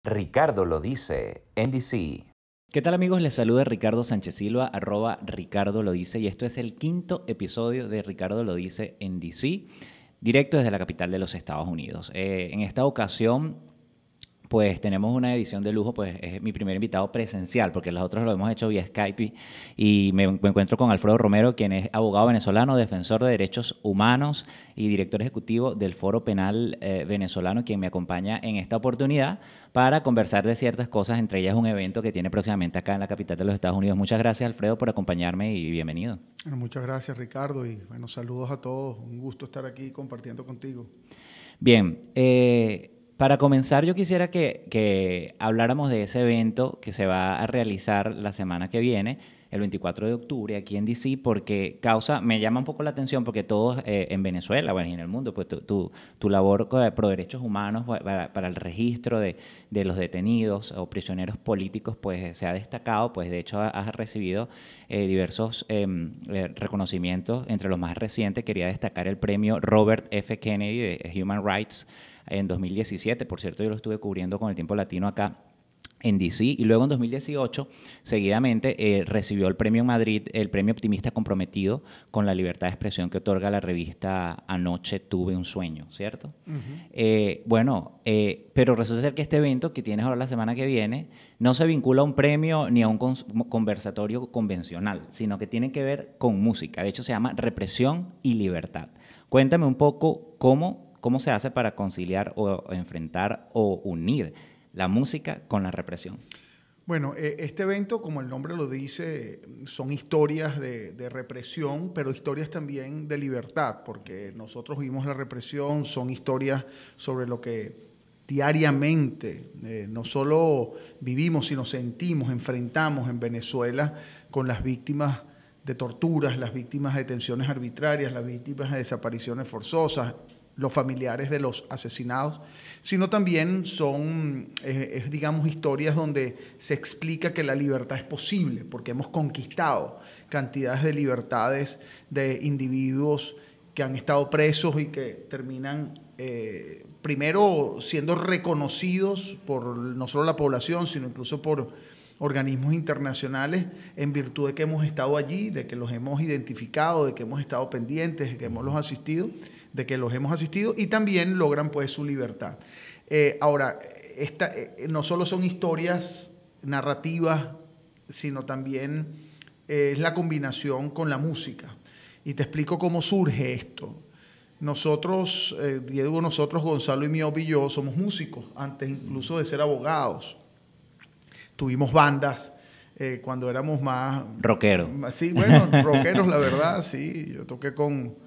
Ricardo lo dice, NDC. ¿Qué tal amigos? Les saluda Ricardo Sánchez Silva, @Ricardo lo dice, y esto es el quinto episodio de Ricardo lo dice en DC, directo desde la capital de los Estados Unidos. En esta ocasión, pues tenemos una edición de lujo, pues es mi primer invitado presencial, porque los otros lo hemos hecho vía Skype y me encuentro con Alfredo Romero, quien es abogado venezolano, defensor de derechos humanos y director ejecutivo del Foro Penal Venezolano, quien me acompaña en esta oportunidad para conversar de ciertas cosas, entre ellas un evento que tiene próximamente acá en la capital de los Estados Unidos. Muchas gracias, Alfredo, por acompañarme y bienvenido. Bueno, muchas gracias, Ricardo, y bueno, saludos a todos. Un gusto estar aquí compartiendo contigo. Bien, para comenzar, yo quisiera que habláramos de ese evento que se va a realizar la semana que viene, el 24 de octubre, aquí en DC, porque me llama un poco la atención, porque todos en Venezuela, bueno, y en el mundo, pues tu labor pro derechos humanos para el registro de los detenidos o prisioneros políticos, pues se ha destacado, pues de hecho has recibido diversos reconocimientos. Entre los más recientes quería destacar el premio Robert F. Kennedy de Human Rights en 2017, por cierto yo lo estuve cubriendo con el Tiempo Latino acá en DC, y luego en 2018 seguidamente recibió el premio en Madrid, el premio Optimista Comprometido con la Libertad de Expresión que otorga la revista Anoche Tuve un Sueño, ¿cierto? Pero resulta ser que este evento que tienes ahora la semana que viene no se vincula a un premio ni a un conversatorio convencional, sino que tiene que ver con música. De hecho se llama Represión y Libertad. Cuéntame un poco cómo se hace para conciliar o enfrentar o unir la música con la represión. Bueno, este evento, como el nombre lo dice, son historias de represión, pero historias también de libertad, porque nosotros vivimos la represión, son historias sobre lo que diariamente no solo vivimos, sino sentimos, enfrentamos en Venezuela con las víctimas de torturas, las víctimas de detenciones arbitrarias, las víctimas de desapariciones forzosas, los familiares de los asesinados, sino también son, digamos, historias donde se explica que la libertad es posible, porque hemos conquistado cantidades de libertades de individuos que han estado presos y que terminan primero siendo reconocidos por no solo la población, sino incluso por organismos internacionales, en virtud de que hemos estado allí, de que los hemos identificado, de que hemos estado pendientes, de que los hemos asistido y también logran pues su libertad. Ahora, no solo son historias narrativas, sino también es la combinación con la música. Y te explico cómo surge esto. Nosotros, Gonzalo y Miobi y yo, somos músicos, antes incluso de ser abogados. Tuvimos bandas cuando éramos más... Rockeros. Sí, bueno, rockeros, la verdad, sí. Yo toqué con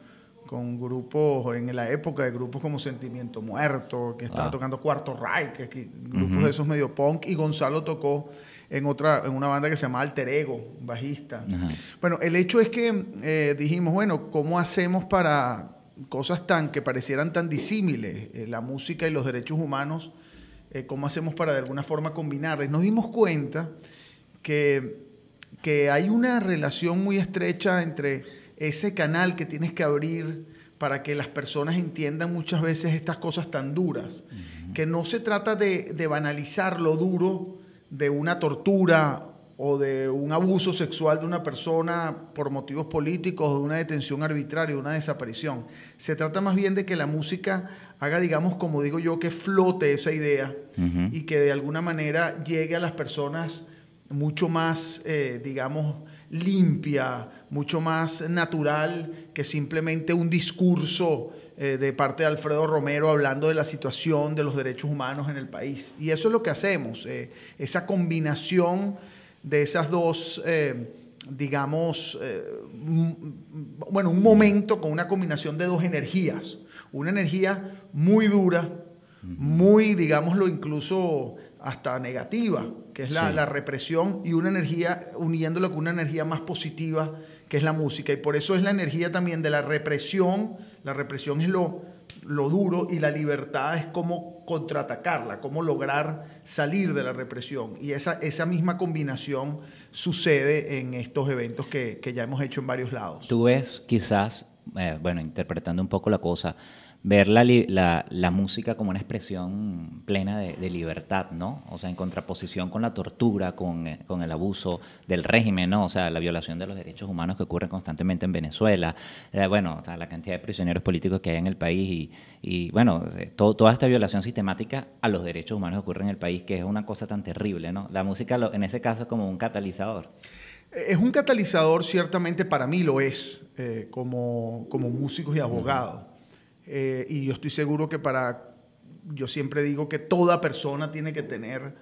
grupos, en la época de grupos como Sentimiento Muerto, que estaba tocando Cuarto Reich, grupos de esos medio punk, y Gonzalo tocó en una banda que se llama Alter Ego, bajista. Bueno, el hecho es que dijimos, bueno, ¿cómo hacemos para cosas que parecieran tan disímiles, la música y los derechos humanos, cómo hacemos para de alguna forma combinarlas? Nos dimos cuenta que hay una relación muy estrecha entre ese canal que tienes que abrir para que las personas entiendan muchas veces estas cosas tan duras, que no se trata de banalizar lo duro de una tortura o de un abuso sexual de una persona por motivos políticos, o de una detención arbitraria, de una desaparición. Se trata más bien de que la música haga, digamos, como digo yo, que flote esa idea y que de alguna manera llegue a las personas mucho más, digamos, limpia, mucho más natural que simplemente un discurso de parte de Alfredo Romero hablando de la situación de los derechos humanos en el país. Y eso es lo que hacemos, esa combinación de esas dos, un momento con una combinación de dos energías. Una energía muy dura, muy, digámoslo, incluso hasta negativa, que es la represión, y una energía, uniéndolo con una energía más positiva, que es la música. Y por eso es la energía también de la represión. La represión es lo duro, y la libertad es cómo contraatacarla, cómo lograr salir de la represión. Y esa misma combinación sucede en estos eventos que ya hemos hecho en varios lados. Tú ves quizás, interpretando un poco la cosa, ver la música como una expresión plena de libertad, ¿no? O sea, en contraposición con la tortura, con el abuso del régimen, ¿no? O sea, la violación de los derechos humanos que ocurre constantemente en Venezuela, bueno, o sea, la cantidad de prisioneros políticos que hay en el país y bueno, toda esta violación sistemática a los derechos humanos que ocurre en el país, que es una cosa tan terrible, ¿no? La música, en ese caso, es como un catalizador. Es un catalizador, ciertamente para mí lo es, como músicos y abogados. Y yo estoy seguro que yo siempre digo que toda persona tiene que tener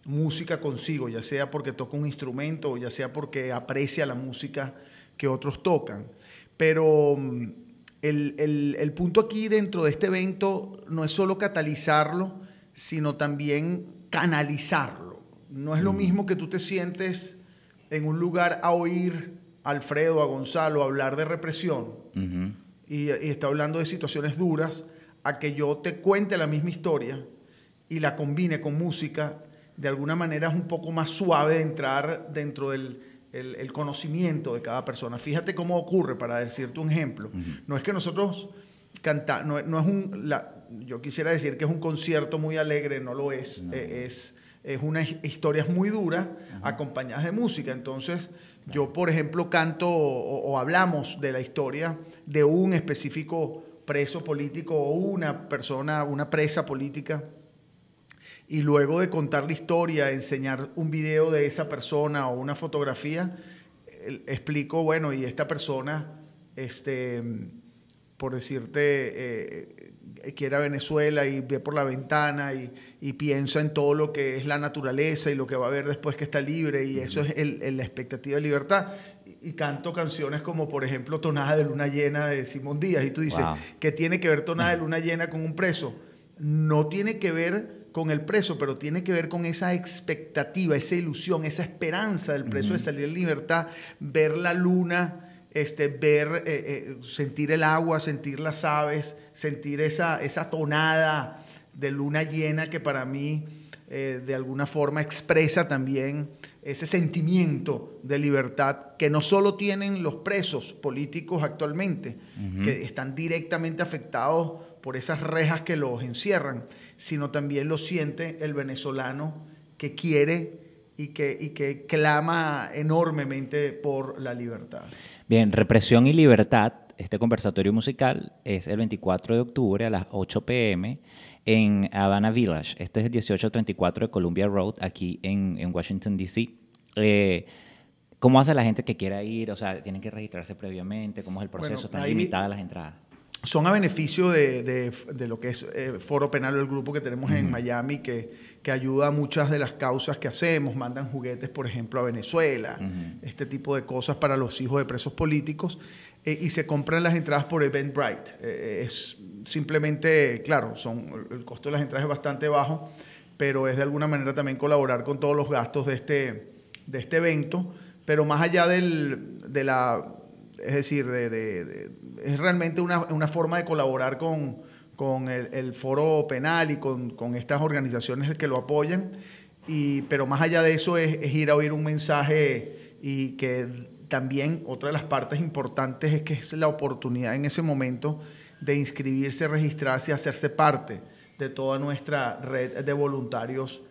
música consigo, ya sea porque toca un instrumento o ya sea porque aprecia la música que otros tocan. Pero el punto aquí dentro de este evento no es solo catalizarlo, sino también canalizarlo. No es lo mismo que tú te sientes en un lugar a oír a Alfredo, a Gonzalo, hablar de represión y está hablando de situaciones duras, a que yo te cuente la misma historia y la combine con música. De alguna manera es un poco más suave de entrar dentro del el conocimiento de cada persona. Fíjate cómo ocurre, para decirte un ejemplo. No es que nosotros cantamos, no es yo quisiera decir que es un concierto muy alegre, no lo es. No. Es unas historias muy duras acompañadas de música. Entonces, yo, por ejemplo, canto o hablamos de la historia de un específico preso político o una persona, una presa política. Y luego de contar la historia, enseñar un video de esa persona o una fotografía, explico, bueno, y esta persona, por decirte, quiere a Venezuela y ve por la ventana y piensa en todo lo que es la naturaleza y lo que va a ver después que está libre, y eso es la expectativa de libertad. Y canto canciones como, por ejemplo, Tonada de Luna Llena de Simón Díaz, y tú dices, wow, ¿qué tiene que ver Tonada de Luna Llena con un preso? No tiene que ver con el preso, pero tiene que ver con esa expectativa, esa ilusión, esa esperanza del preso de salir en libertad, ver la luna, sentir el agua, sentir las aves, sentir esa tonada de luna llena que para mí de alguna forma expresa también ese sentimiento de libertad que no solo tienen los presos políticos actualmente, que están directamente afectados por esas rejas que los encierran, sino también lo siente el venezolano que quiere y que clama enormemente por la libertad. Bien, Represión y Libertad, este conversatorio musical es el 24 de octubre a las 8 p.m. en Havana Village. Este es el 1834 de Columbia Road, aquí en Washington, D.C. ¿Cómo hace la gente que quiera ir? O sea, ¿tienen que registrarse previamente? ¿Cómo es el proceso? ¿Están limitadas las entradas? Son a beneficio de lo que es Foro Penal, el grupo que tenemos en Miami, que ayuda a muchas de las causas que hacemos. Mandan juguetes, por ejemplo, a Venezuela, este tipo de cosas para los hijos de presos políticos, y se compran las entradas por Eventbrite. Es simplemente, claro, el costo de las entradas es bastante bajo, pero es de alguna manera también colaborar con todos los gastos de este evento. Pero más allá es decir, es realmente una forma de colaborar con el Foro Penal y con estas organizaciones que lo apoyan. Pero más allá de eso es ir a oír un mensaje, y que también otra de las partes importantes es que es la oportunidad en ese momento de inscribirse, registrarse y hacerse parte de toda nuestra red de voluntarios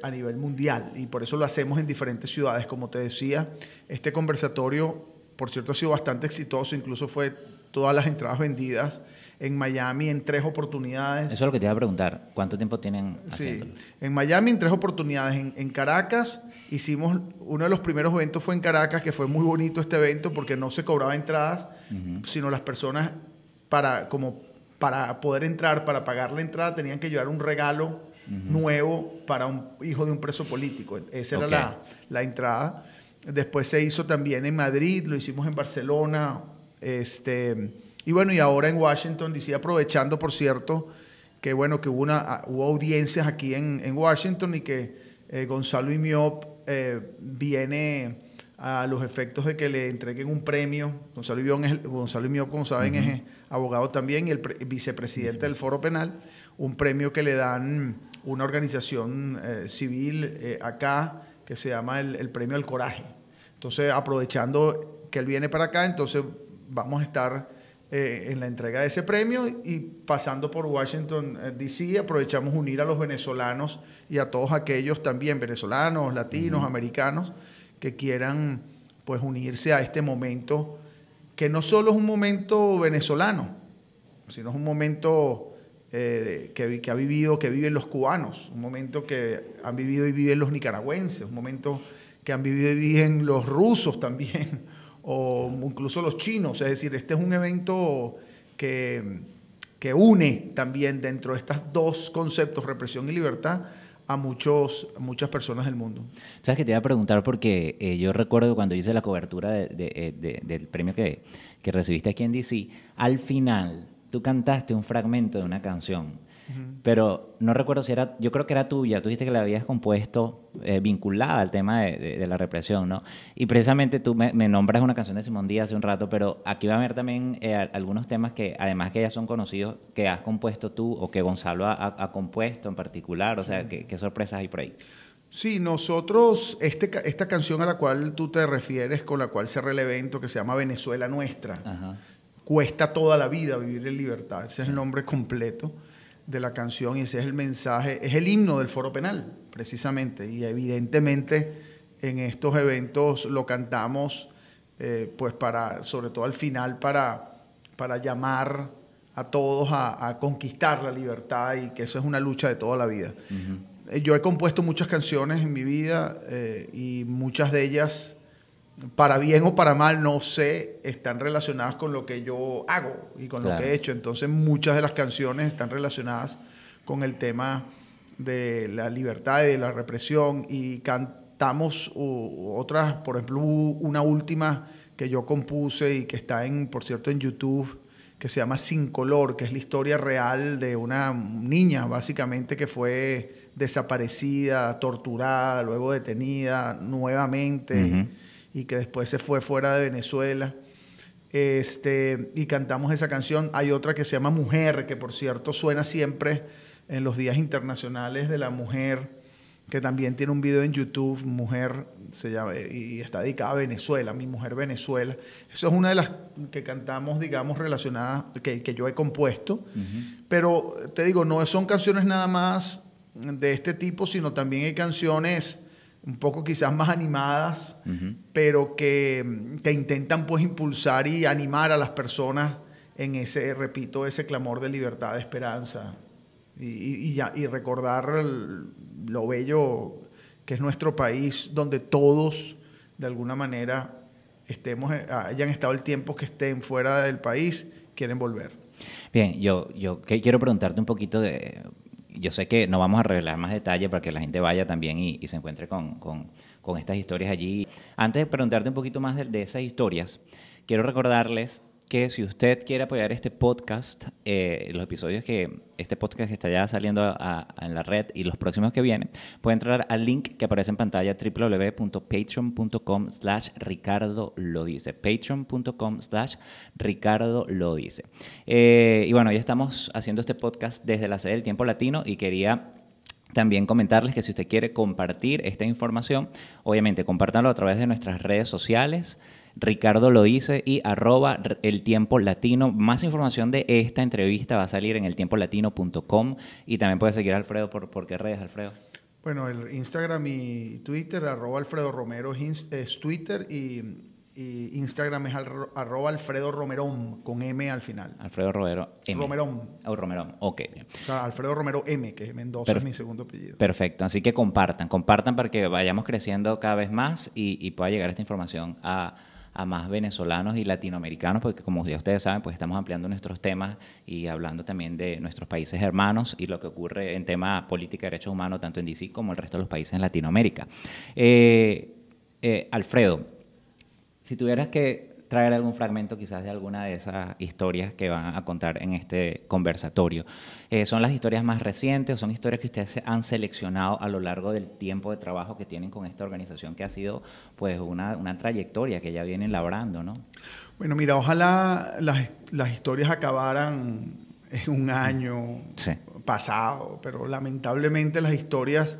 a nivel mundial. Y por eso lo hacemos en diferentes ciudades. Como te decía, este conversatorio, por cierto, ha sido bastante exitoso. Incluso fue todas las entradas vendidas en Miami en 3 oportunidades. Eso es lo que te iba a preguntar. ¿Cuánto tiempo tienen haciéndolo? Sí, en Miami en 3 oportunidades. En Caracas hicimos, uno de los primeros eventos fue en Caracas, que fue muy bonito este evento porque no se cobraba entradas, sino las personas para poder entrar, para pagar la entrada, tenían que llevar un regalo nuevo para un hijo de un preso político. Esa era la entrada. Después se hizo también en Madrid, lo hicimos en Barcelona, y bueno, y ahora en Washington, D.C., aprovechando, por cierto, que bueno, que hubo audiencias aquí en Washington, y que Gonzalo Imiop viene a los efectos de que le entreguen un premio. Gonzalo Imiop, como saben, es abogado también y el vicepresidente del Foro Penal, un premio que le dan una organización civil acá, que se llama el Premio al Coraje. Entonces, aprovechando que él viene para acá, entonces vamos a estar en la entrega de ese premio, y pasando por Washington, D.C., aprovechamos unir a los venezolanos y a todos aquellos también venezolanos, latinos, americanos, que quieran pues unirse a este momento, que no solo es un momento venezolano, sino es un momento que viven los cubanos, un momento que han vivido y viven los nicaragüenses, un momento que han vivido y viven los rusos también, o incluso los chinos. Es decir, este es un evento que une también dentro de estos dos conceptos, represión y libertad, a muchas personas del mundo. Sabes que te iba a preguntar porque yo recuerdo cuando hice la cobertura del premio que recibiste aquí en DC, al final tú cantaste un fragmento de una canción, pero no recuerdo si era, yo creo que era tuya, tú dijiste que la habías compuesto vinculada al tema de la represión, ¿no? Y precisamente tú me nombras una canción de Simón Díaz hace un rato, pero aquí va a haber también algunos temas que, además que ya son conocidos, que has compuesto tú o que Gonzalo ha compuesto en particular, o sea, ¿qué sorpresas hay por ahí? Sí, nosotros, esta canción a la cual tú te refieres, con la cual cerré el evento, que se llama Venezuela Nuestra, Ajá. Cuesta toda la vida vivir en libertad. Ese es el nombre completo de la canción y ese es el mensaje, es el himno del Foro Penal, precisamente. Y evidentemente en estos eventos lo cantamos, pues sobre todo al final, para llamar a todos a conquistar la libertad, y que eso es una lucha de toda la vida. Yo he compuesto muchas canciones en mi vida y muchas de ellas, para bien o para mal, no sé, están relacionadas con lo que yo hago y con lo que he hecho. Entonces muchas de las canciones están relacionadas con el tema de la libertad y de la represión, y cantamos otras, por ejemplo, una última que yo compuse y que está, por cierto, en YouTube, que se llama Sin Color, que es la historia real de una niña, básicamente, que fue desaparecida, torturada, luego detenida nuevamente, y que después se fue fuera de Venezuela. Y cantamos esa canción. Hay otra que se llama Mujer, que por cierto suena siempre en los días internacionales de la mujer, que también tiene un video en YouTube, Mujer, se llama, y está dedicada a Venezuela, Mi Mujer Venezuela. Eso es una de las que cantamos, digamos, relacionadas, que yo he compuesto. Pero te digo, no son canciones nada más de este tipo, sino también hay canciones un poco quizás más animadas, pero que intentan pues impulsar y animar a las personas en ese, repito, ese clamor de libertad, de esperanza, y recordar lo bello que es nuestro país, donde todos, de alguna manera, hayan estado el tiempo que estén fuera del país, quieren volver. Bien, yo quiero preguntarte un poquito de... Yo sé que no vamos a revelar más detalles para que la gente vaya también y se encuentre con estas historias allí. Antes de preguntarte un poquito más de esas historias, quiero recordarles que si usted quiere apoyar este podcast, los episodios este podcast que está ya saliendo en la red y los próximos que vienen, puede entrar al link que aparece en pantalla, www.patreon.com/Ricardo lo dice. Patreon.com/Ricardo lo dice. Y bueno, ya estamos haciendo este podcast desde la sede del Tiempo Latino y quería también comentarles que si usted quiere compartir esta información, obviamente compártanlo a través de nuestras redes sociales, Ricardo lo dice y @eltiempolatino. Más información de esta entrevista va a salir en eltiempolatino.com y también puede seguir a Alfredo por qué redes, Alfredo. Bueno, el Instagram y Twitter, @AlfredoRomero es Twitter, y Instagram es @AlfredoRomerón, con M al final. Alfredo Romero M. Romerón. Romerón, ok. Bien. O sea, Alfredo Romero M, que es Mendoza, es mi segundo apellido. Perfecto, así que compartan para que vayamos creciendo cada vez más y pueda llegar esta información a más venezolanos y latinoamericanos, porque como ya ustedes saben, pues estamos ampliando nuestros temas y hablando también de nuestros países hermanos y lo que ocurre en tema política y derechos humanos, tanto en DC como en el resto de los países en Latinoamérica. Alfredo, si tuvieras que traer algún fragmento quizás de alguna de esas historias que van a contar en este conversatorio, ¿son las historias más recientes o son historias que ustedes han seleccionado a lo largo del tiempo de trabajo que tienen con esta organización, que ha sido pues una trayectoria que ya vienen labrando, ¿no? Bueno, mira, ojalá las historias acabaran en un año pasado, pero lamentablemente las historias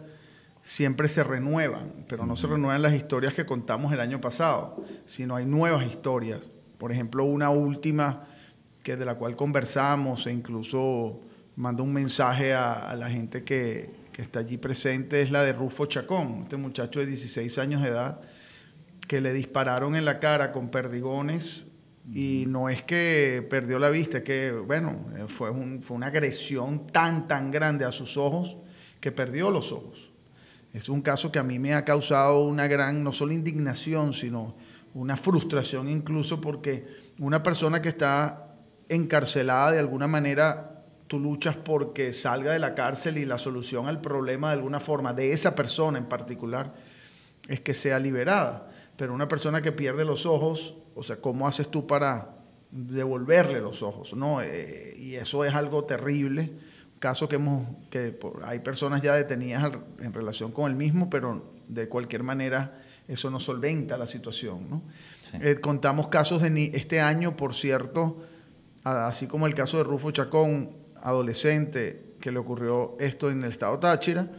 siempre se renuevan, pero no se renuevan las historias que contamos el año pasado, sino hay nuevas historias. Por ejemplo, una última de la cual conversamos, e incluso mando un mensaje a la gente que está allí presente, es la de Rufo Chacón, este muchacho de 16 años de edad, que le dispararon en la cara con perdigones, y no es que perdió la vista, es que, bueno, fue una agresión tan grande a sus ojos que perdió los ojos. Es un caso que a mí me ha causado una gran, no solo indignación, sino una frustración incluso, porque una persona que está encarcelada, de alguna manera tú luchas porque salga de la cárcel, y la solución al problema de alguna forma de esa persona en particular es que sea liberada. Pero una persona que pierde los ojos, o sea, ¿cómo haces tú para devolverle los ojos? ¿No? Y eso es algo terrible. Un caso que hay personas ya detenidas en relación con el mismo, pero de cualquier manera eso no solventa la situación, ¿no? Sí. Contamos casos de este año, por cierto, así como el caso de Rufo Chacón, adolescente, que le ocurrió esto en el estado Táchira.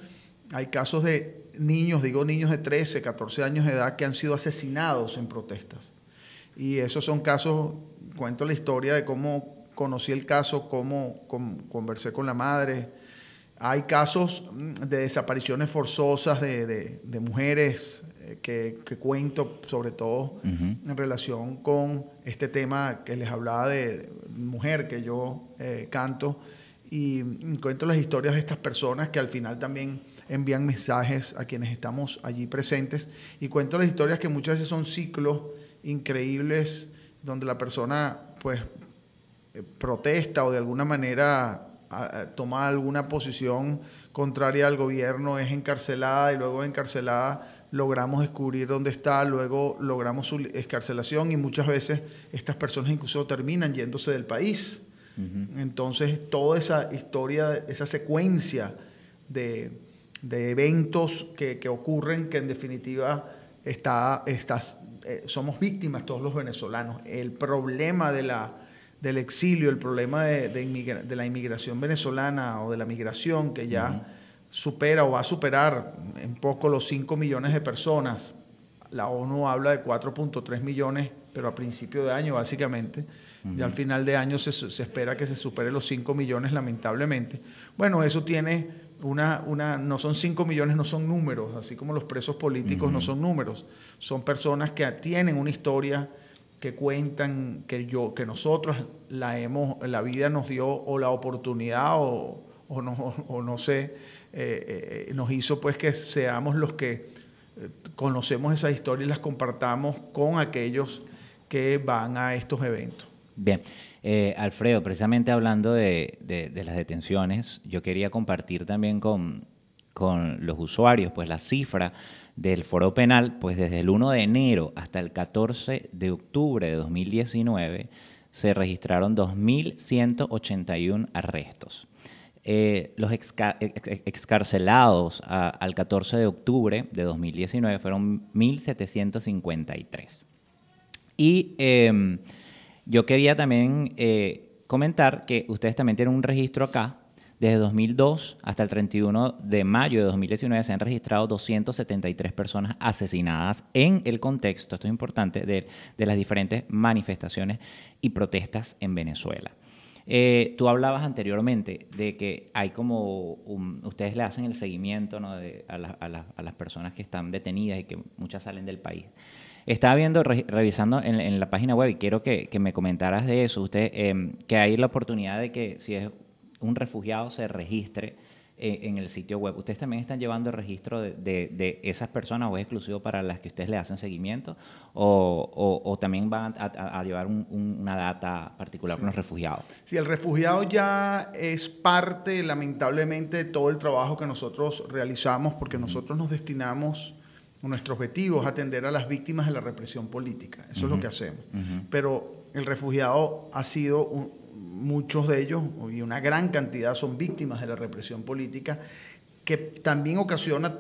Hay casos de niños, niños de 13, 14 años de edad que han sido asesinados en protestas. Y esos son casos, cuento la historia de cómo conocí el caso, cómo conversé con la madre. Hay casos de desapariciones forzosas de mujeres que cuento, sobre todo en relación con este tema que les hablaba de mujer, que yo canto, y cuento las historias de estas personas que al final también envían mensajes a quienes estamos allí presentes, y cuento las historias que muchas veces son ciclos increíbles donde la persona pues protesta o de alguna manera toma alguna posición contraria al gobierno, es encarcelada, y luego de encarcelada logramos descubrir dónde está, luego logramos su excarcelación, y muchas veces estas personas incluso terminan yéndose del país. Entonces toda esa historia, esa secuencia de eventos que ocurren, que en definitiva somos víctimas todos los venezolanos. El problema del exilio, el problema de la inmigración venezolana, o de la migración, que ya supera o va a superar en poco los 5 millones de personas. La ONU habla de 4.3 millones, pero a principio de año básicamente, y al final de año se espera que se supere los 5 millones, lamentablemente. Bueno, eso tiene no son 5 millones, no son números, así como los presos políticos no son números, son personas que tienen una historia, que cuentan, que nosotros la vida nos dio, o la oportunidad, o no sé, nos hizo pues que seamos los que conocemos esas historias y las compartamos con aquellos que van a estos eventos. Bien, Alfredo, precisamente hablando de las detenciones, yo quería compartir también con los usuarios pues la cifra del Foro Penal, pues desde el 1 de enero hasta el 14 de octubre de 2019 se registraron 2.181 arrestos. Los excarcelados al 14 de octubre de 2019 fueron 1.753. Y yo quería también comentar que ustedes también tienen un registro acá. Desde 2002 hasta el 31 de mayo de 2019 se han registrado 273 personas asesinadas en el contexto, esto es importante, de las diferentes manifestaciones y protestas en Venezuela. Tú hablabas anteriormente de que hay como ustedes le hacen el seguimiento, ¿no?, a las personas que están detenidas y que muchas salen del país. Estaba viendo, revisando en la página web, y quiero que me comentaras de eso, que hay la oportunidad de que si es un refugiado se registre en el sitio web. ¿Ustedes también están llevando el registro de esas personas, o es exclusivo para las que ustedes le hacen seguimiento, o también van a llevar una data particular con los refugiados? Sí, el refugiado ya es parte, lamentablemente, de todo el trabajo que nosotros realizamos, porque nosotros nos destinamos, nuestro objetivo es atender a las víctimas de la represión política. Eso es lo que hacemos. Pero el refugiado ha sido muchos de ellos, y una gran cantidad, son víctimas de la represión política, que también ocasiona,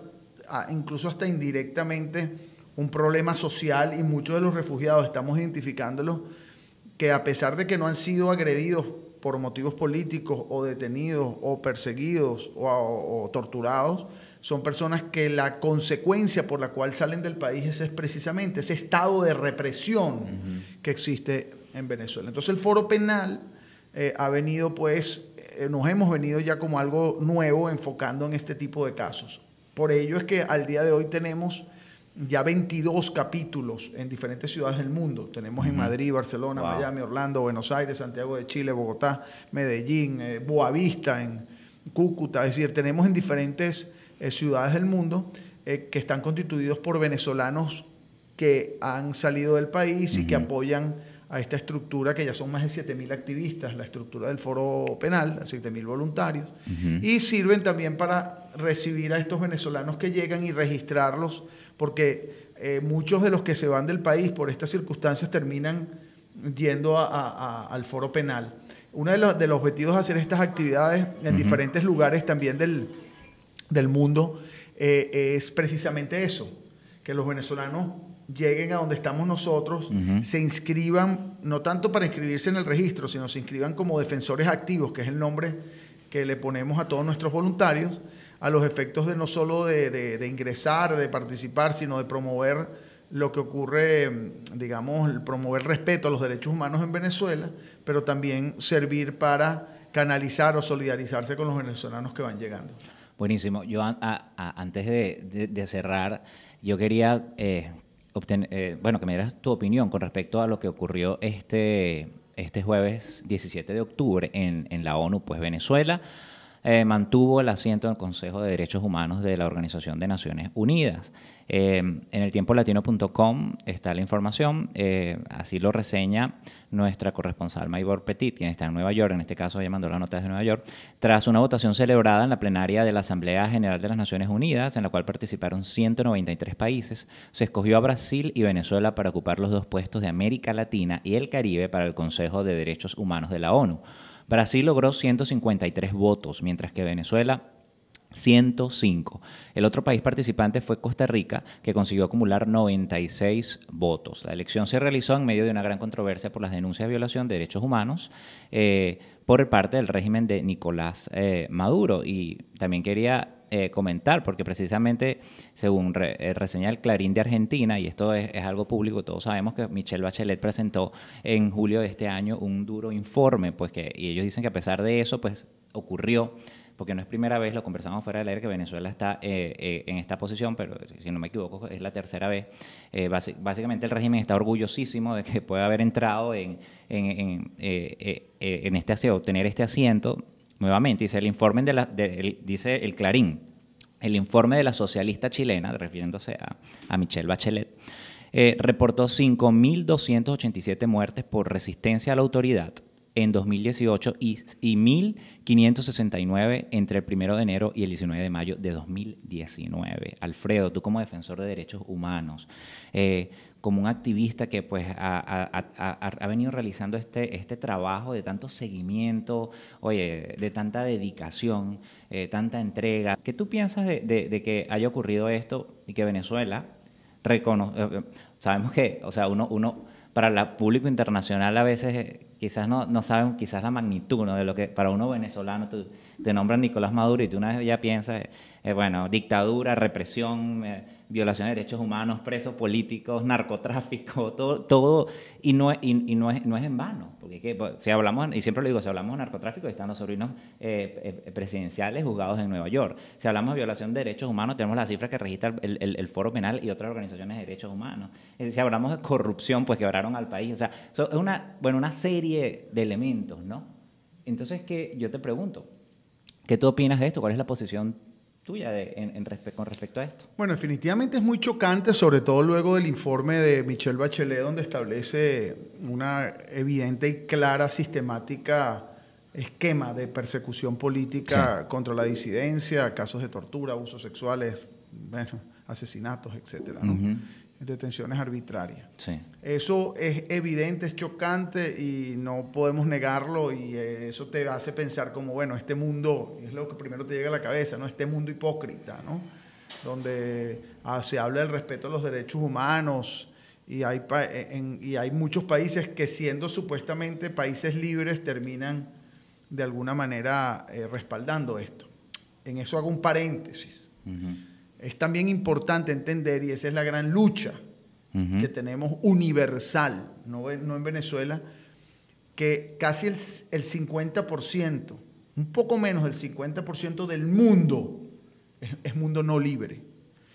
incluso hasta indirectamente, un problema social, y muchos de los refugiados estamos identificándolos, que a pesar de que no han sido agredidos por motivos políticos, o detenidos, o perseguidos, o torturados, son personas que la consecuencia por la cual salen del país es precisamente ese estado de represión que existe en Venezuela. Entonces el Foro Penal ha venido pues, nos hemos venido ya como algo nuevo enfocando en este tipo de casos. Por ello es que al día de hoy tenemos ya 22 capítulos en diferentes ciudades del mundo. Tenemos en Madrid, Barcelona, Miami, Orlando, Buenos Aires, Santiago de Chile, Bogotá, Medellín, Boavista, en Cúcuta. Es decir, tenemos en diferentes ciudades del mundo que están constituidos por venezolanos que han salido del país y que apoyan a esta estructura, que ya son más de 7.000 activistas, la estructura del Foro Penal, 7.000 voluntarios, y sirven también para recibir a estos venezolanos que llegan y registrarlos, porque muchos de los que se van del país por estas circunstancias terminan yendo al Foro Penal. Uno de los objetivos de hacer estas actividades en diferentes lugares también del mundo es precisamente eso, que los venezolanos lleguen a donde estamos nosotros, se inscriban, no tanto para inscribirse en el registro, sino se inscriban como defensores activos, que es el nombre que le ponemos a todos nuestros voluntarios, a los efectos de no solo de ingresar, de participar, sino de promover lo que ocurre, digamos, promover respeto a los derechos humanos en Venezuela, pero también servir para canalizar o solidarizarse con los venezolanos que van llegando. Buenísimo. Yo antes de cerrar, yo quería bueno, que me dieras tu opinión con respecto a lo que ocurrió este jueves 17 de octubre en la ONU. Pues Venezuela mantuvo el asiento en el Consejo de Derechos Humanos de la Organización de Naciones Unidas. En eltiempolatino.com está la información, así lo reseña nuestra corresponsal Maybor Petit, quien está en Nueva York, en este caso ella mandó las notas de Nueva York, tras una votación celebrada en la plenaria de la Asamblea General de las Naciones Unidas, en la cual participaron 193 países, se escogió a Brasil y Venezuela para ocupar los 2 puestos de América Latina y el Caribe para el Consejo de Derechos Humanos de la ONU. Brasil logró 153 votos, mientras que Venezuela 105. El otro país participante fue Costa Rica, que consiguió acumular 96 votos. La elección se realizó en medio de una gran controversia por las denuncias de violación de derechos humanos por parte del régimen de Nicolás Maduro. Y también quería comentar, porque precisamente, según reseña el Clarín de Argentina, y esto es algo público, todos sabemos que Michelle Bachelet presentó en julio de este año un duro informe, pues y ellos dicen que a pesar de eso, pues ocurrió, porque no es primera vez, lo conversamos fuera del aire, que Venezuela está en esta posición, pero si no me equivoco es la tercera vez. Básicamente el régimen está orgullosísimo de que pueda haber entrado en este aseo, obtener este asiento. Nuevamente, dice el informe dice el Clarín, el informe de la socialista chilena, refiriéndose a Michelle Bachelet, reportó 5.287 muertes por resistencia a la autoridad en 2018 y 1.569 entre el 1 de enero y el 19 de mayo de 2019. Alfredo, tú como defensor de derechos humanos, como un activista que pues ha venido realizando este trabajo de tanto seguimiento, oye, de tanta dedicación, tanta entrega, ¿qué tú piensas de que haya ocurrido esto y que Venezuela sabemos que, o sea, uno para el público internacional a veces quizás no saben quizás la magnitud, ¿no?, de lo que para uno venezolano te nombran Nicolás Maduro y tú una vez ya piensas, bueno, dictadura, represión, violación de derechos humanos, presos políticos, narcotráfico, todo y no es en vano, porque si hablamos, y siempre lo digo, si hablamos de narcotráfico, están los sobrinos presidenciales juzgados en Nueva York. Si hablamos de violación de derechos humanos, tenemos las cifras que registra el Foro Penal y otras organizaciones de derechos humanos. Si hablamos de corrupción, pues quebraron al país. O sea, es una serie de elementos, ¿no? Entonces, yo te pregunto, ¿qué tú opinas de esto? ¿Cuál es la posición tuya con respecto a esto? Bueno, definitivamente es muy chocante, sobre todo luego del informe de Michelle Bachelet, donde establece una evidente y clara sistemática esquema de persecución política contra la disidencia, casos de tortura, abusos sexuales, bueno, asesinatos, etcétera, ¿no? Detenciones arbitrarias. Sí. Eso es evidente, es chocante y no podemos negarlo, y eso te hace pensar como, bueno, este mundo, es lo que primero te llega a la cabeza, ¿no? Este mundo hipócrita, ¿no? Donde se habla del respeto a los derechos humanos y hay muchos países que, siendo supuestamente países libres, terminan de alguna manera respaldando esto. En eso hago un paréntesis. Es también importante entender, y esa es la gran lucha que tenemos universal, no en Venezuela, que casi el 50%, un poco menos del 50% del mundo es mundo no libre.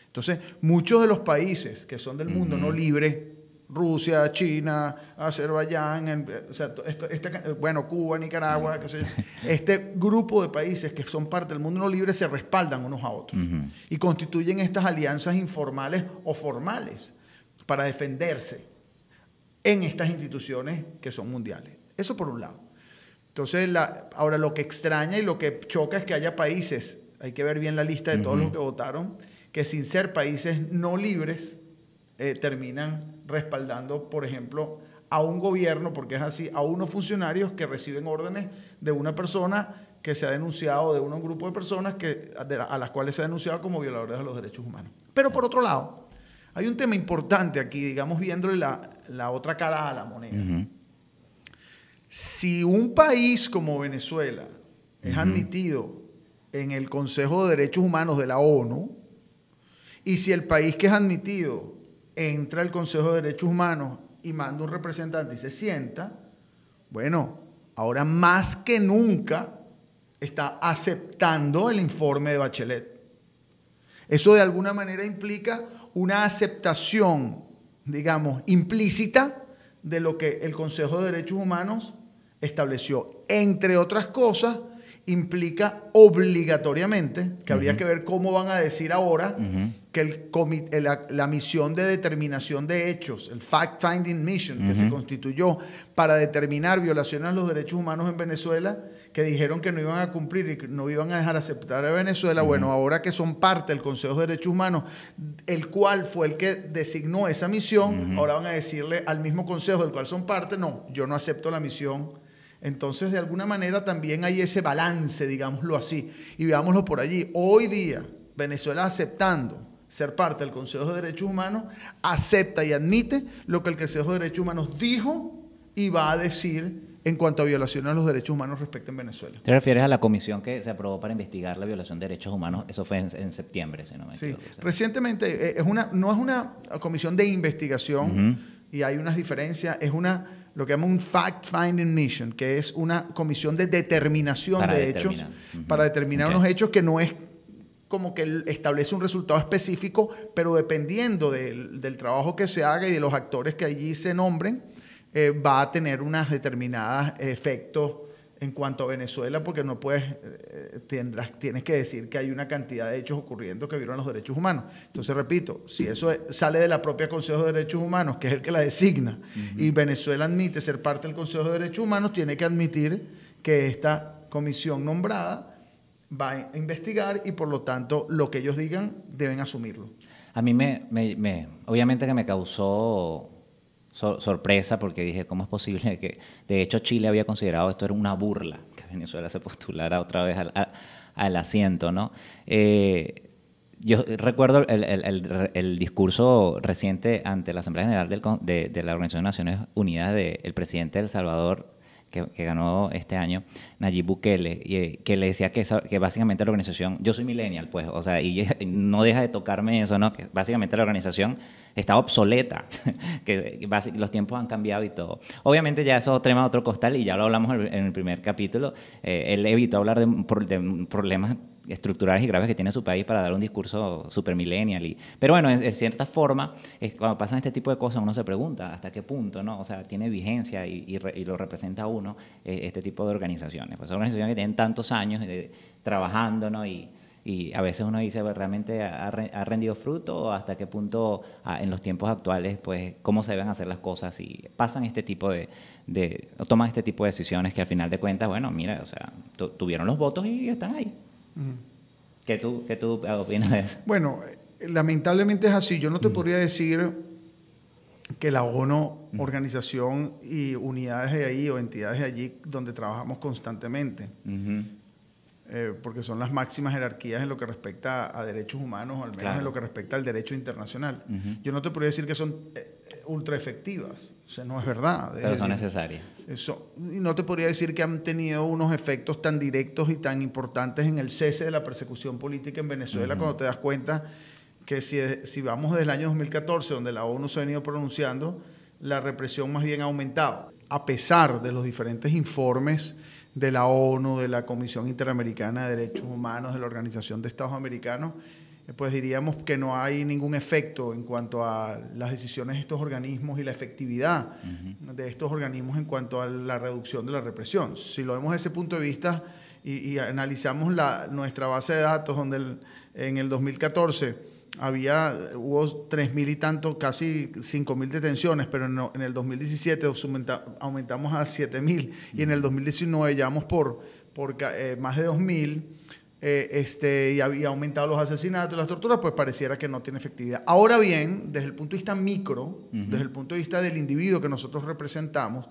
Entonces, muchos de los países que son del mundo no libre, Rusia, China, Azerbaiyán, o sea, bueno, Cuba, Nicaragua, qué sé yo, este grupo de países que son parte del mundo no libre se respaldan unos a otros y constituyen estas alianzas informales o formales para defenderse en estas instituciones que son mundiales. Eso por un lado. Entonces, ahora lo que extraña y lo que choca es que haya países, hay que ver bien la lista de todos los que votaron, que sin ser países no libres, terminan respaldando, por ejemplo, a un gobierno, porque es así, a unos funcionarios que reciben órdenes de una persona que se ha denunciado, de un grupo de personas a las cuales se ha denunciado como violadores de los derechos humanos. Pero por otro lado, hay un tema importante aquí, digamos, viéndole la otra cara a la moneda. Si un país como Venezuela es admitido en el Consejo de Derechos Humanos de la ONU, y si el país que es admitido entra al Consejo de Derechos Humanos y manda un representante y se sienta, bueno, ahora más que nunca está aceptando el informe de Bachelet. Eso de alguna manera implica una aceptación, digamos, implícita de lo que el Consejo de Derechos Humanos estableció. Entre otras cosas, implica obligatoriamente, que habría que ver cómo van a decir ahora, que la misión de determinación de hechos, el Fact-Finding Mission, que se constituyó para determinar violaciones a los derechos humanos en Venezuela, que dijeron que no iban a cumplir y que no iban a dejar aceptar a Venezuela, bueno, ahora que son parte del Consejo de Derechos Humanos, el cual fue el que designó esa misión, ahora van a decirle al mismo Consejo del cual son parte, no, yo no acepto la misión. Entonces, de alguna manera también hay ese balance, digámoslo así, y veámoslo por allí. Hoy día, Venezuela aceptando ser parte del Consejo de Derechos Humanos, acepta y admite lo que el Consejo de Derechos Humanos dijo y va a decir en cuanto a violaciones a los derechos humanos respecto en Venezuela. ¿Te refieres a la comisión que se aprobó para investigar la violación de derechos humanos? Eso fue en septiembre, si no me equivoco. Sí, recientemente no es una comisión de investigación y hay unas diferencias, es lo que llaman un fact-finding mission, que es una comisión de determinación de hechos, para determinar unos hechos que no es como que establece un resultado específico, pero dependiendo del trabajo que se haga y de los actores que allí se nombren, va a tener unas determinadas efectos en cuanto a Venezuela, porque no puedes, tienes que decir que hay una cantidad de hechos ocurriendo que violan los derechos humanos. Entonces, repito, si eso sale de la propia Consejo de Derechos Humanos, que es el que la designa, y Venezuela admite ser parte del Consejo de Derechos Humanos, tiene que admitir que esta comisión nombrada va a investigar y, por lo tanto, lo que ellos digan deben asumirlo. A mí obviamente que me causó sorpresa, porque dije, ¿cómo es posible que, de hecho, Chile había considerado esto era una burla, que Venezuela se postulara otra vez al asiento, ¿no? Yo recuerdo el discurso reciente ante la Asamblea General de la Organización de Naciones Unidas del presidente de El Salvador, que ganó este año, Nayib Bukele, que le decía que básicamente la organización, yo soy millennial, pues, o sea, y no deja de tocarme eso, ¿no? Que básicamente la organización está obsoleta, que los tiempos han cambiado y todo. Obviamente ya eso trema a otro costal y ya lo hablamos en el primer capítulo. Él evitó hablar de problemas estructurales y graves que tiene su país para dar un discurso super millennial. Pero bueno, en cierta forma, cuando pasan este tipo de cosas, uno se pregunta hasta qué punto, ¿no? O sea, tiene vigencia y lo representa a uno este tipo de organizaciones. Pues son organizaciones que tienen tantos años trabajando, ¿no? Y a veces uno dice, ¿realmente ha rendido fruto? ¿O hasta qué punto en los tiempos actuales, pues, cómo se deben hacer las cosas? Y pasan este tipo toman este tipo de decisiones que al final de cuentas, bueno, mira, o sea, tuvieron los votos y están ahí. ¿Qué tú opinas de eso? Bueno, lamentablemente es así. Yo no te podría decir que la ONU, organización y unidades de ahí o entidades de allí donde trabajamos constantemente, porque son las máximas jerarquías en lo que respecta a derechos humanos, o al menos en lo que respecta al derecho internacional. Yo no te podría decir que son ultra efectivas, o sea, no es verdad. Pero son necesarias. Y no te podría decir que han tenido unos efectos tan directos y tan importantes en el cese de la persecución política en Venezuela, cuando te das cuenta que si vamos desde el año 2014, donde la ONU se ha venido pronunciando, la represión más bien ha aumentado. a pesar de los diferentes informes de la ONU, de la Comisión Interamericana de Derechos Humanos, de la Organización de Estados Americanos, pues diríamos que no hay ningún efecto en cuanto a las decisiones de estos organismos y la efectividad de estos organismos en cuanto a la reducción de la represión. Si lo vemos desde ese punto de vista y analizamos nuestra base de datos, donde en el 2014 hubo 3.000 y tanto, casi 5.000 detenciones, pero en el 2017 aumentamos a 7.000 y en el 2019 llevamos por más de 2.000. Y había aumentado los asesinatos y las torturas, pues pareciera que no tiene efectividad. Ahora bien, desde el punto de vista micro, desde el punto de vista del individuo que nosotros representamos,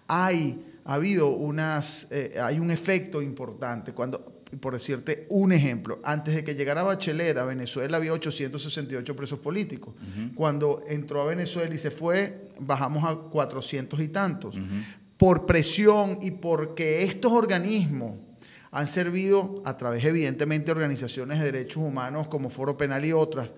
hay un efecto importante. Por decirte un ejemplo, antes de que llegara Bachelet a Venezuela había 868 presos políticos. Cuando entró a Venezuela y se fue, bajamos a 400 y tantos. Por presión y porque estos organismos han servido, a través evidentemente de organizaciones de derechos humanos como Foro Penal y otras,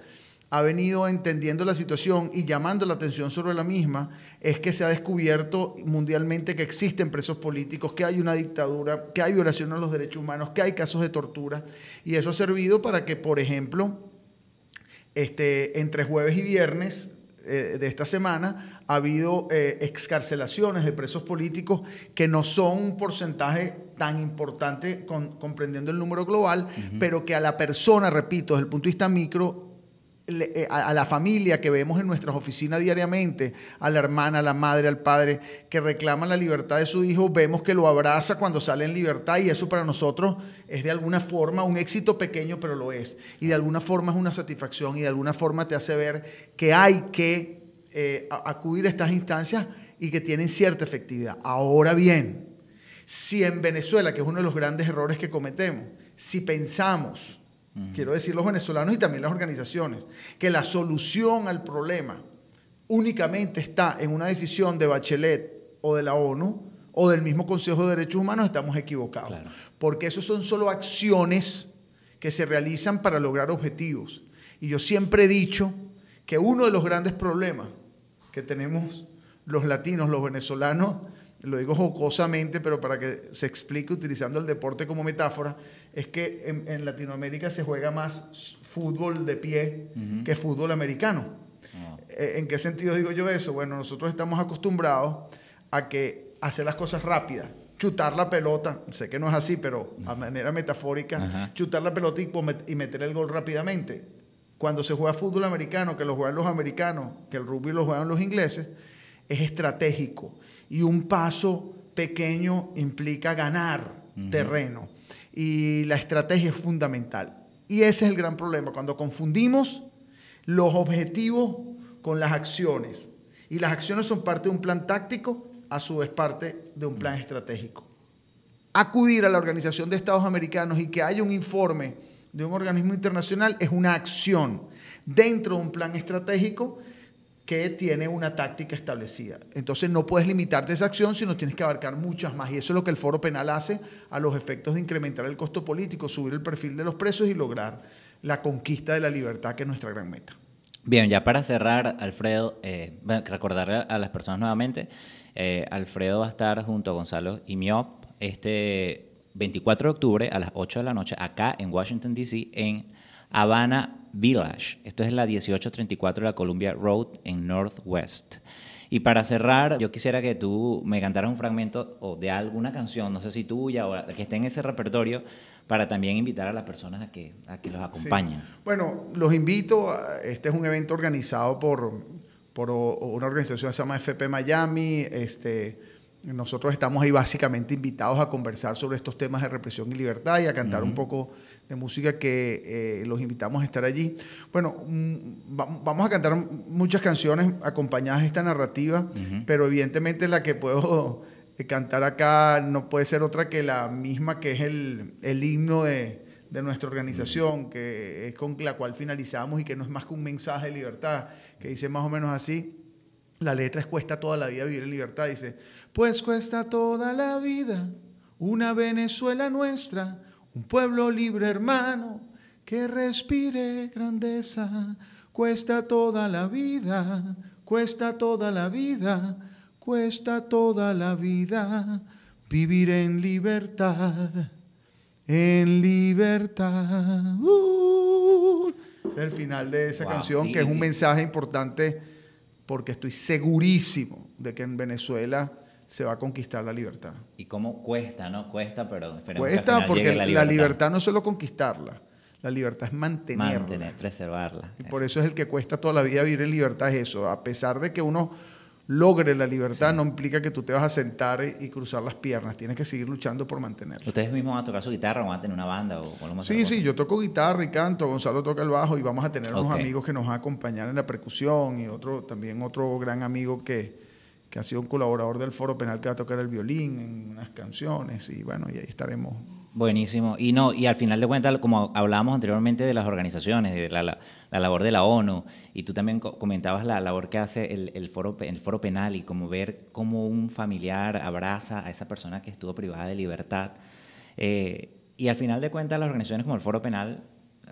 ha venido entendiendo la situación y llamando la atención sobre la misma, es que se ha descubierto mundialmente que existen presos políticos, que hay una dictadura, que hay violación a los derechos humanos, que hay casos de tortura, y eso ha servido para que, por ejemplo, entre jueves y viernes de esta semana ha habido excarcelaciones de presos políticos que no son un porcentaje tan importante comprendiendo el número global, pero que a la persona, repito, desde el punto de vista micro, a la familia que vemos en nuestras oficinas diariamente, a la hermana, a la madre, al padre, que reclaman la libertad de su hijo, vemos que lo abraza cuando sale en libertad, y eso para nosotros es de alguna forma un éxito pequeño, pero lo es. Y de alguna forma es una satisfacción y de alguna forma te hace ver que hay que acudir a estas instancias y que tienen cierta efectividad. Ahora bien, si en Venezuela, que es uno de los grandes errores que cometemos, si pensamos, quiero decir los venezolanos y también las organizaciones, que la solución al problema únicamente está en una decisión de Bachelet o de la ONU o del mismo Consejo de Derechos Humanos, estamos equivocados. Claro. Porque esos son solo acciones que se realizan para lograr objetivos. Y yo siempre he dicho que uno de los grandes problemas que tenemos los latinos, los venezolanos, lo digo jocosamente, pero para que se explique utilizando el deporte como metáfora, es que en Latinoamérica se juega más fútbol de pie que fútbol americano. ¿En qué sentido digo yo eso? Bueno, nosotros estamos acostumbrados a hacer las cosas rápidas, chutar la pelota, sé que no es así, pero a manera metafórica, chutar la pelota y meter el gol rápidamente. Cuando se juega fútbol americano, que lo juegan los americanos, que el rugby lo juegan los ingleses, es estratégico. Y un paso pequeño implica ganar terreno. Y la estrategia es fundamental. Y ese es el gran problema, cuando confundimos los objetivos con las acciones. Y las acciones son parte de un plan táctico, a su vez parte de un plan estratégico. Acudir a la Organización de Estados Americanos y que haya un informe de un organismo internacional es una acción dentro de un plan estratégico que tiene una táctica establecida. Entonces no puedes limitarte a esa acción, sino tienes que abarcar muchas más. Y eso es lo que el Foro Penal hace a los efectos de incrementar el costo político, subir el perfil de los presos y lograr la conquista de la libertad, que es nuestra gran meta. Bien, ya para cerrar, Alfredo, recordarle a las personas nuevamente, Alfredo va a estar junto a Gonzalo Imiop este 24 de octubre a las 8 de la noche acá en Washington, D.C., en Havana Village. Esto es la 1834 de la Columbia Road en Northwest. Y para cerrar, yo quisiera que tú me cantaras un fragmento o de alguna canción, no sé si tuya o que esté en ese repertorio, para también invitar a las personas a que los acompañen. Sí. Bueno, los invito. Este es un evento organizado por una organización que se llama FP Miami. Nosotros estamos ahí básicamente invitados a conversar sobre estos temas de represión y libertad y a cantar un poco de música, que los invitamos a estar allí. Bueno, vamos a cantar muchas canciones acompañadas de esta narrativa, pero evidentemente la que puedo cantar acá no puede ser otra que la misma, que es el himno de nuestra organización, que es con la cual finalizamos y que no es más que un mensaje de libertad, que dice más o menos así. La letra es: cuesta toda la vida vivir en libertad. Dice: pues cuesta toda la vida una Venezuela nuestra, un pueblo libre, hermano, que respire grandeza. Cuesta toda la vida, cuesta toda la vida, cuesta toda la vida vivir en libertad, en libertad. Ese es el final de esa canción, que es un mensaje importante porque estoy segurísimo de que en Venezuela se va a conquistar la libertad. ¿Y cómo cuesta, no? Cuesta, pero esperemos Cuesta que al final porque llegue la libertad no es solo conquistarla, la libertad es mantenerla. Preservarla. Y por eso es el que cuesta toda la vida vivir en libertad, es eso. A pesar de que uno logre la libertad, no implica que tú te vas a sentar y cruzar las piernas. Tienes que seguir luchando por mantenerla. ¿Ustedes mismos van a tocar su guitarra o van a tener una banda? Sí, yo toco guitarra y canto, Gonzalo toca el bajo y vamos a tener unos amigos que nos van a acompañar en la percusión y también otro gran amigo que ha sido un colaborador del Foro Penal que va a tocar el violín en unas canciones y bueno, y ahí estaremos. Buenísimo. Y al final de cuentas, como hablábamos anteriormente de las organizaciones, de la labor de la ONU, y tú también comentabas la labor que hace el foro Penal y como ver cómo un familiar abraza a esa persona que estuvo privada de libertad. Y al final de cuentas, las organizaciones como el Foro Penal,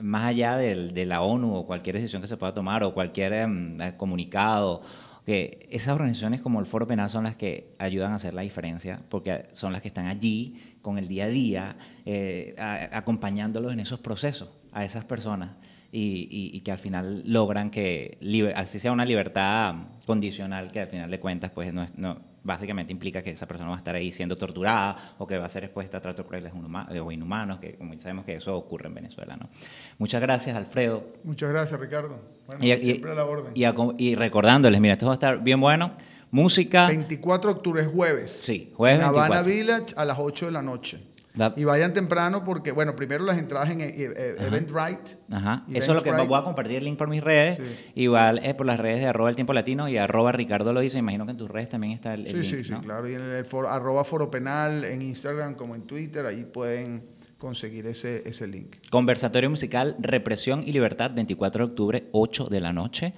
más allá de la ONU o cualquier decisión que se pueda tomar o cualquier comunicado, que esas organizaciones como el Foro Penal son las que ayudan a hacer la diferencia, porque son las que están allí con el día a día, acompañándolos en esos procesos a esas personas y que al final logran que, así sea una libertad condicional, que al final de cuentas pues básicamente implica que esa persona va a estar ahí siendo torturada o que va a ser expuesta a tratos crueles o inhumanos, que como sabemos que eso ocurre en Venezuela, ¿no? Muchas gracias, Alfredo. Muchas gracias, Ricardo. Bueno, siempre a la orden. Y recordándoles, mira, esto va a estar bien bueno. Música. 24 de octubre es jueves. Sí, jueves 24. En Havana Village a las 8 de la noche. Y vayan temprano porque, bueno, primero las entradas en Eventbrite. Ajá. Eso es lo que voy a compartir el link por mis redes. Sí. Igual por las redes de @eltiempolatino y @Ricardo lo dice. Imagino que en tus redes también está el link, sí, ¿no? claro. Y en el @Foro Penal, en Instagram como en Twitter, ahí pueden conseguir ese link. Conversatorio musical Represión y Libertad, 24 de octubre, 8 de la noche,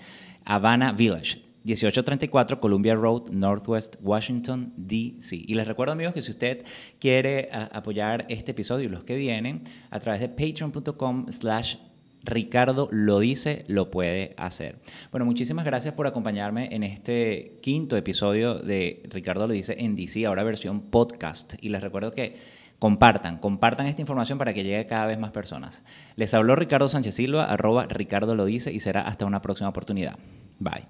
Havana Village. 1834 Columbia Road, Northwest Washington, D.C. Y les recuerdo, amigos, que si usted quiere apoyar este episodio y los que vienen, a través de patreon.com/Ricardo lo dice, lo puede hacer. Bueno, muchísimas gracias por acompañarme en este quinto episodio de Ricardo lo dice en D.C., ahora versión podcast. Y les recuerdo que compartan esta información para que llegue a cada vez más personas. Les habló Ricardo Sánchez Silva, @Ricardo lo dice, y será hasta una próxima oportunidad. Bye.